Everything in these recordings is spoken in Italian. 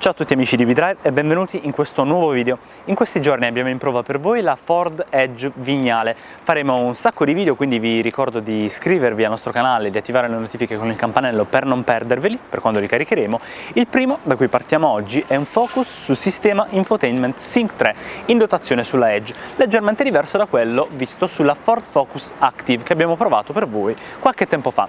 Ciao a tutti amici di V-Drive e benvenuti in questo nuovo video. In questi giorni abbiamo in prova per voi la Ford Edge Vignale. Faremo un sacco di video, quindi vi ricordo di iscrivervi al nostro canale e di attivare le notifiche con il campanello per non perderveli per quando li caricheremo. Il primo da cui partiamo oggi è un focus sul sistema infotainment Sync 3 in dotazione sulla Edge, leggermente diverso da quello visto sulla Ford Focus Active che abbiamo provato per voi qualche tempo fa.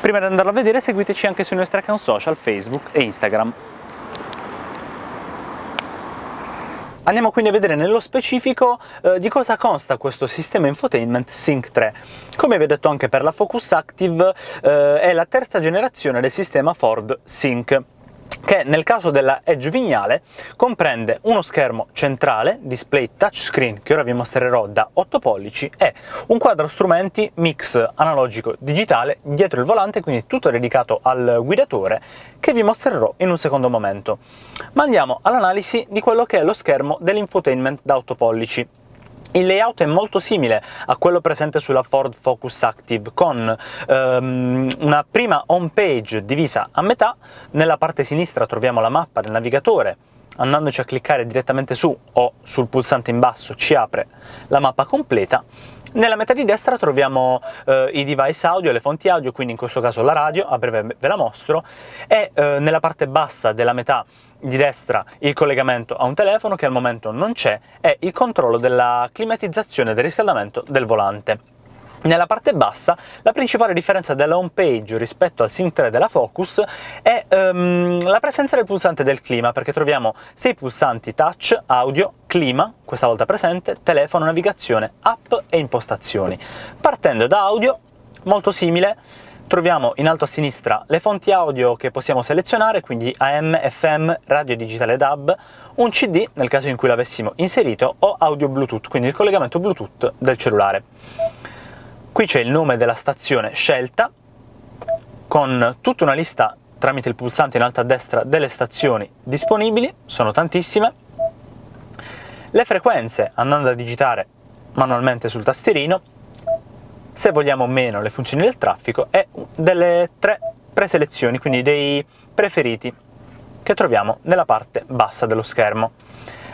Prima di andarlo a vedere seguiteci anche sui nostri account social Facebook e Instagram. Andiamo quindi a vedere nello specifico di cosa consta questo sistema infotainment Sync 3. Come vi ho detto anche per la Focus Active, è la terza generazione del sistema Ford Sync, che nel caso della Edge Vignale comprende uno schermo centrale, display touchscreen che ora vi mostrerò da 8 pollici e un quadro strumenti mix analogico-digitale dietro il volante, quindi tutto dedicato al guidatore, che vi mostrerò in un secondo momento. Ma andiamo all'analisi di quello che è lo schermo dell'infotainment da 8 pollici. Il layout è molto simile a quello presente sulla Ford Focus Active, con una prima home page divisa a metà. Nella parte sinistra troviamo la mappa del navigatore. Andandoci a cliccare direttamente su o sul pulsante in basso ci apre la mappa completa. Nella metà di destra troviamo i device audio, le fonti audio, quindi in questo caso la radio, a breve ve la mostro, e nella parte bassa della metà di destra il collegamento a un telefono che al momento non c'è e il controllo della climatizzazione e del riscaldamento del volante. Nella parte bassa la principale differenza della home page rispetto al Sync 3 della Focus è la presenza del pulsante del clima, perché troviamo 6 pulsanti touch, audio, clima, questa volta presente, telefono, navigazione, app e impostazioni. Partendo da audio, molto simile, troviamo in alto a sinistra le fonti audio che possiamo selezionare, quindi AM, FM, radio digitale DAB, un CD nel caso in cui l'avessimo inserito o audio Bluetooth, quindi il collegamento Bluetooth del cellulare. Qui c'è il nome della stazione scelta, con tutta una lista tramite il pulsante in alto a destra delle stazioni disponibili, sono tantissime. Le frequenze, andando a digitare manualmente sul tastierino, se vogliamo meno le funzioni del traffico e delle 3 preselezioni, quindi dei preferiti, che troviamo nella parte bassa dello schermo.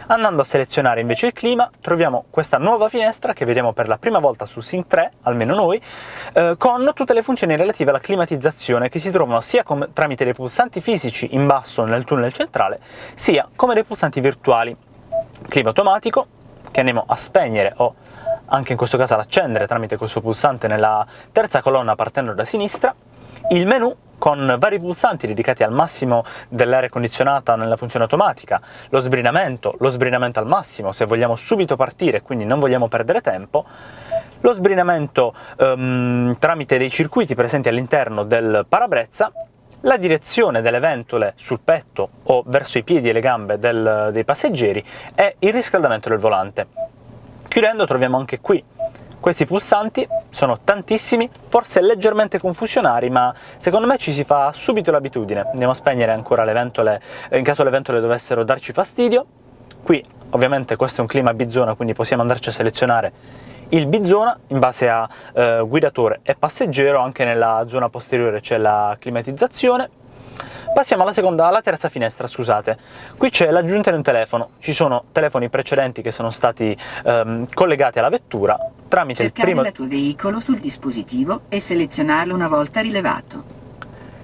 Andando a selezionare invece il clima, troviamo questa nuova finestra che vediamo per la prima volta su Sync 3, almeno noi, con tutte le funzioni relative alla climatizzazione che si trovano sia tramite dei pulsanti fisici in basso nel tunnel centrale, sia come dei pulsanti virtuali. Clima automatico, che andiamo a spegnere o anche in questo caso ad accendere tramite questo pulsante nella terza colonna partendo da sinistra, il menu con vari pulsanti dedicati al massimo dell'aria condizionata nella funzione automatica, lo sbrinamento al massimo se vogliamo subito partire, quindi non vogliamo perdere tempo, lo sbrinamento tramite dei circuiti presenti all'interno del parabrezza, la direzione delle ventole sul petto o verso i piedi e le gambe dei passeggeri e il riscaldamento del volante. Chiudendo troviamo anche qui questi pulsanti, sono tantissimi, forse leggermente confusionari, ma secondo me ci si fa subito l'abitudine. Andiamo a spegnere ancora le ventole in caso le ventole dovessero darci fastidio. Qui ovviamente questo è un clima bizona, quindi possiamo andarci a selezionare il bizona in base a guidatore e passeggero. Anche nella zona posteriore c'è la climatizzazione. Passiamo alla terza finestra, scusate. Qui c'è l'aggiunta di un telefono. Ci sono telefoni precedenti che sono stati collegati alla vettura tramite il primo... il tuo veicolo sul dispositivo e selezionarlo una volta rilevato.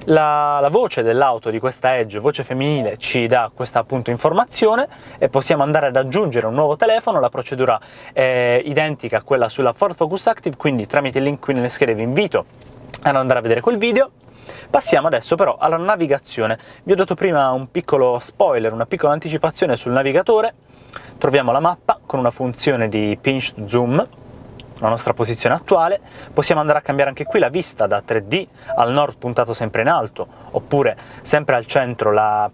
La voce dell'auto di questa Edge, voce femminile, ci dà questa appunto informazione e possiamo andare ad aggiungere un nuovo telefono. La procedura è identica a quella sulla Ford Focus Active, quindi tramite il link qui nelle schede vi invito ad andare a vedere quel video. Passiamo adesso però alla navigazione. Vi ho dato prima un piccolo spoiler, una piccola anticipazione sul navigatore. Troviamo la mappa con una funzione di pinch to zoom, la nostra posizione attuale. Possiamo andare a cambiare anche qui la vista da 3D, al nord puntato sempre in alto, oppure sempre al centro la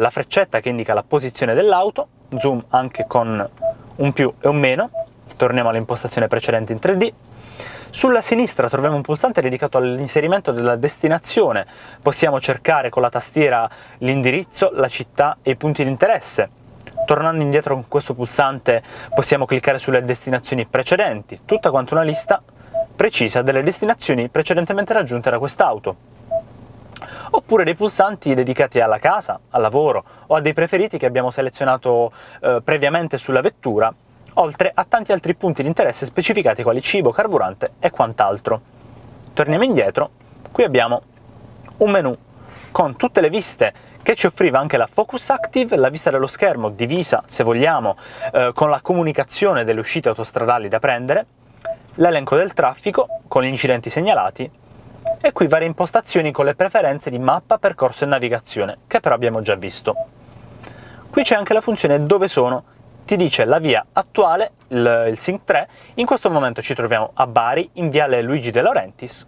freccetta che indica la posizione dell'auto, zoom anche con un più e un meno. Torniamo all'impostazione precedente in 3D. Sulla sinistra troviamo un pulsante dedicato all'inserimento della destinazione. Possiamo cercare con la tastiera l'indirizzo, la città e i punti di interesse. Tornando indietro con questo pulsante possiamo cliccare sulle destinazioni precedenti, tutta quanto una lista precisa delle destinazioni precedentemente raggiunte da quest'auto. oppure dei pulsanti dedicati alla casa, al lavoro o a dei preferiti che abbiamo selezionato previamente sulla vettura, oltre a tanti altri punti di interesse specificati quali cibo, carburante e quant'altro. Torniamo indietro, qui abbiamo un menu con tutte le viste che ci offriva anche la Focus Active, la vista dello schermo divisa, se vogliamo, con la comunicazione delle uscite autostradali da prendere, l'elenco del traffico con gli incidenti segnalati e qui varie impostazioni con le preferenze di mappa, percorso e navigazione, che però abbiamo già visto. Qui c'è anche la funzione dove sono, ti dice la via attuale, il Sync 3, in questo momento ci troviamo a Bari, in viale Luigi De Laurentiis.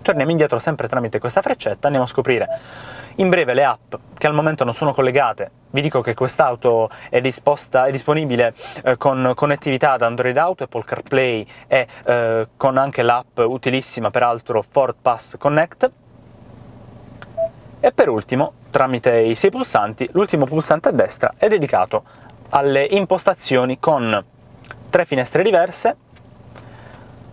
Torniamo indietro sempre tramite questa freccetta, andiamo a scoprire in breve le app che al momento non sono collegate. Vi dico che quest'auto è disponibile con connettività ad Android Auto, Apple CarPlay e con anche l'app utilissima peraltro Ford Pass Connect. E per ultimo, tramite i 6 pulsanti, l'ultimo pulsante a destra è dedicato alle impostazioni con 3 finestre diverse,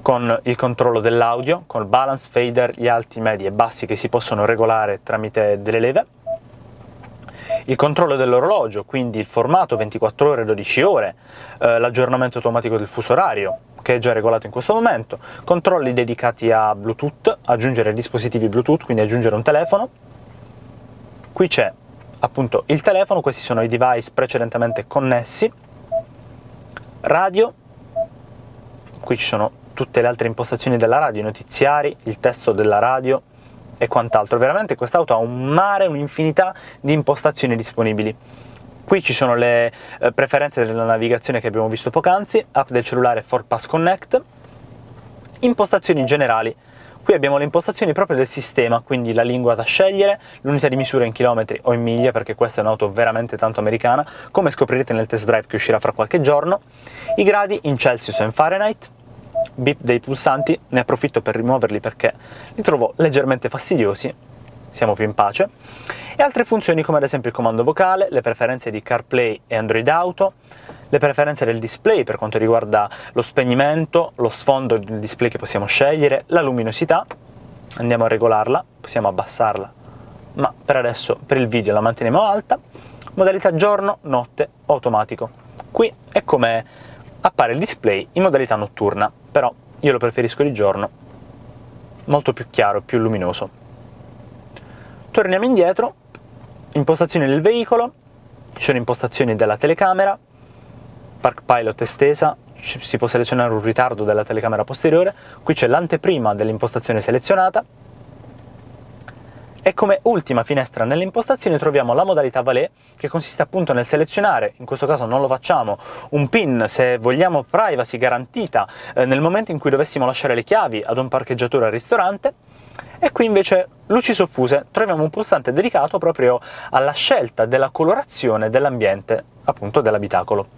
con il controllo dell'audio, con il balance, fader, gli alti, medi e bassi che si possono regolare tramite delle leve, il controllo dell'orologio, quindi il formato 24 ore, 12 ore, l'aggiornamento automatico del fuso orario, che è già regolato in questo momento, controlli dedicati a Bluetooth, aggiungere dispositivi Bluetooth, quindi aggiungere un telefono. Qui c'è appunto il telefono, questi sono i device precedentemente connessi, radio, qui ci sono tutte le altre impostazioni della radio, i notiziari, il testo della radio e quant'altro. Veramente quest'auto ha un mare, un'infinità di impostazioni disponibili. Qui ci sono le preferenze della navigazione che abbiamo visto poc'anzi, app del cellulare Ford Pass Connect, impostazioni generali. Qui abbiamo le impostazioni proprio del sistema, quindi la lingua da scegliere, l'unità di misura in chilometri o in miglia, perché questa è un'auto veramente tanto americana, come scoprirete nel test drive che uscirà fra qualche giorno, i gradi in Celsius e in Fahrenheit, beep dei pulsanti, ne approfitto per rimuoverli perché li trovo leggermente fastidiosi, siamo più in pace, e altre funzioni come ad esempio il comando vocale, le preferenze di CarPlay e Android Auto, le preferenze del display per quanto riguarda lo spegnimento, lo sfondo del display che possiamo scegliere, la luminosità, andiamo a regolarla, possiamo abbassarla, ma per adesso, per il video, la manteniamo alta, modalità giorno, notte, automatico. Qui è come appare il display in modalità notturna, però io lo preferisco di giorno, molto più chiaro, più luminoso. Torniamo indietro, impostazioni del veicolo, ci sono impostazioni della telecamera, Park Pilot estesa, si può selezionare un ritardo della telecamera posteriore, qui c'è l'anteprima dell'impostazione selezionata, e come ultima finestra nelle impostazioni troviamo la modalità valet, che consiste appunto nel selezionare, in questo caso non lo facciamo, un PIN se vogliamo privacy garantita nel momento in cui dovessimo lasciare le chiavi ad un parcheggiatore al ristorante, e qui invece luci soffuse, troviamo un pulsante dedicato proprio alla scelta della colorazione dell'ambiente, appunto dell'abitacolo.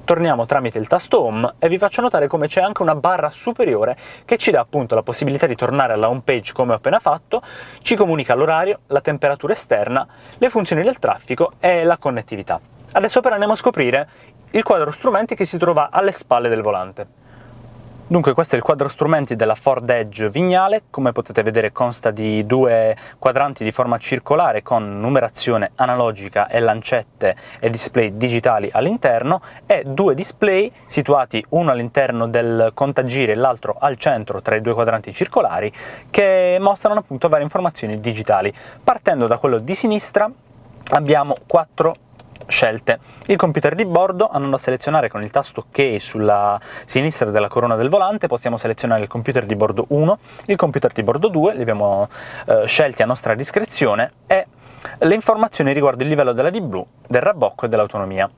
Torniamo tramite il tasto Home e vi faccio notare come c'è anche una barra superiore che ci dà appunto la possibilità di tornare alla home page come ho appena fatto, ci comunica l'orario, la temperatura esterna, le funzioni del traffico e la connettività. Adesso però andiamo a scoprire il quadro strumenti che si trova alle spalle del volante. Dunque questo è il quadro strumenti della Ford Edge Vignale, come potete vedere consta di 2 quadranti di forma circolare con numerazione analogica e lancette e display digitali all'interno, e 2 display situati uno all'interno del contagiri e l'altro al centro tra i 2 quadranti circolari, che mostrano appunto varie informazioni digitali. Partendo da quello di sinistra abbiamo 4 scelte. Il computer di bordo, andando a selezionare con il tasto OK sulla sinistra della corona del volante, possiamo selezionare il computer di bordo 1, il computer di bordo 2, li abbiamo scelti a nostra discrezione, e le informazioni riguardo il livello della D-Blu, del rabocco e dell'autonomia.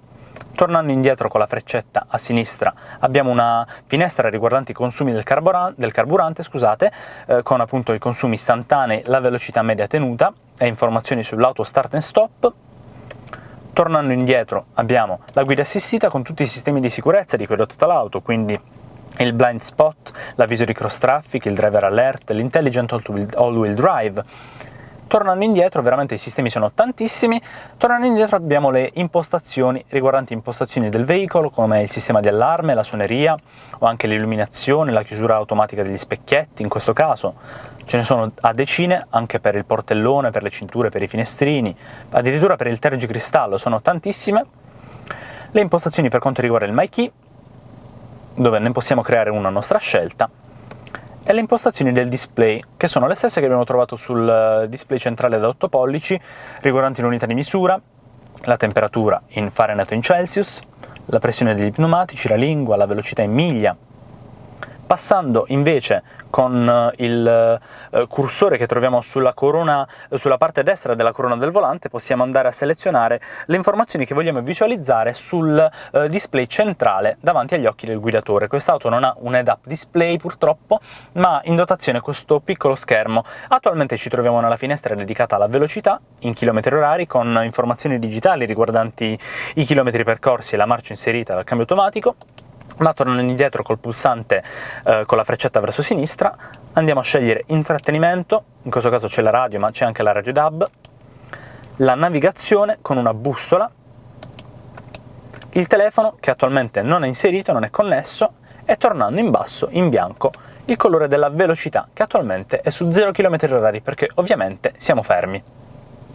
Tornando indietro con la freccetta a sinistra abbiamo una finestra riguardante i consumi del carburante, con appunto i consumi istantanei, la velocità media tenuta e informazioni sull'auto start and stop. Tornando indietro abbiamo la guida assistita con tutti i sistemi di sicurezza di cui è dotata l'auto, quindi il blind spot, l'avviso di cross traffic, il driver alert, l'intelligent all-wheel drive. Tornando indietro, veramente i sistemi sono tantissimi. Tornando indietro abbiamo le impostazioni riguardanti impostazioni del veicolo, come il sistema di allarme, la suoneria, o anche l'illuminazione, la chiusura automatica degli specchietti. In questo caso ce ne sono a decine, anche per il portellone, per le cinture, per i finestrini, addirittura per il tergicristallo, sono tantissime. Le impostazioni per quanto riguarda il MyKey, dove ne possiamo creare una a nostra scelta, e le impostazioni del display, che sono le stesse che abbiamo trovato sul display centrale da 8 pollici, riguardanti l'unità di misura, la temperatura in Fahrenheit o in Celsius, la pressione degli pneumatici, la lingua, la velocità in miglia. Passando invece con il cursore che troviamo sulla parte destra della corona del volante, possiamo andare a selezionare le informazioni che vogliamo visualizzare sul display centrale davanti agli occhi del guidatore. Quest'auto non ha un head-up display purtroppo, ma in dotazione questo piccolo schermo. Attualmente ci troviamo nella finestra dedicata alla velocità in chilometri orari, con informazioni digitali riguardanti i chilometri percorsi e la marcia inserita dal cambio automatico. Ma tornando indietro col pulsante con la freccetta verso sinistra, andiamo a scegliere intrattenimento, in questo caso c'è la radio ma c'è anche la radio DAB, la navigazione con una bussola, il telefono che attualmente non è inserito, non è connesso, e tornando in basso, in bianco, il colore della velocità che attualmente è su 0 km/h perché ovviamente siamo fermi.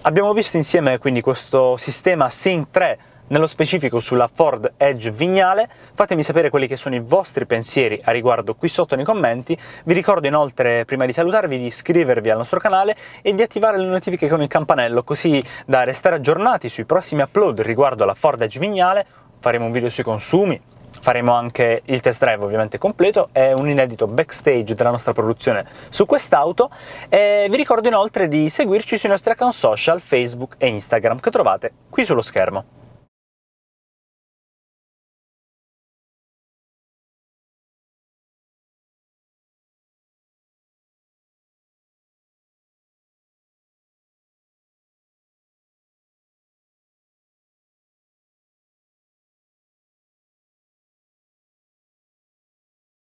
Abbiamo visto insieme quindi questo sistema Sync 3, nello specifico sulla Ford Edge Vignale. Fatemi sapere quelli che sono i vostri pensieri a riguardo qui sotto nei commenti. Vi ricordo inoltre, prima di salutarvi, di iscrivervi al nostro canale e di attivare le notifiche con il campanello, così da restare aggiornati sui prossimi upload riguardo alla Ford Edge Vignale. Faremo un video sui consumi, faremo anche il test drive ovviamente completo e un inedito backstage della nostra produzione su quest'auto, e vi ricordo inoltre di seguirci sui nostri account social Facebook e Instagram che trovate qui sullo schermo.